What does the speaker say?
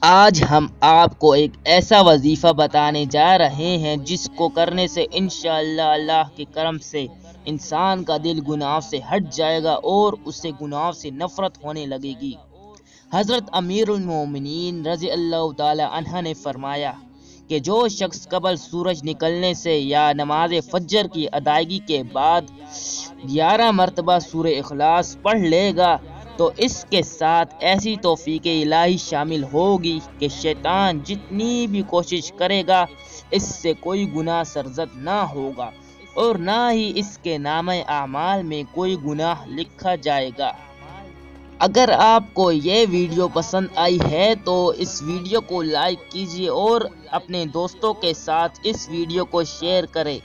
آج ہم آپ کو ایک ایسا وظیفہ بتانے جا رہے ہیں جس کو کرنے سے انشاءاللہ اللہ کے کرم سے انسان کا دل گناہ سے ہٹ جائے گا اور اسے گناہ سے نفرت ہونے لگے گی۔ حضرت امیر المومنین رضی اللہ تعالی عنہ نے فرمایا کہ جو شخص قبل سورج نکلنے سے یا نماز فجر کی ادائیگی کے بعد 11 مرتبہ سورہ اخلاص پڑھ لے گا تو اس کے ساتھ ایسی توفیق الہی شامل ہوگی کہ شیطان جتنی بھی کوشش کرے گا اس سے کوئی گناہ سرزد نہ ہوگا اور نہ ہی اس کے نامہ اعمال میں کوئی گناہ لکھا جائے گا۔ اگر آپ کو یہ ویڈیو پسند آئی ہے تو اس ویڈیو کو لائک کیجیے اور اپنے دوستوں کے ساتھ اس ویڈیو کو شیئر کریں۔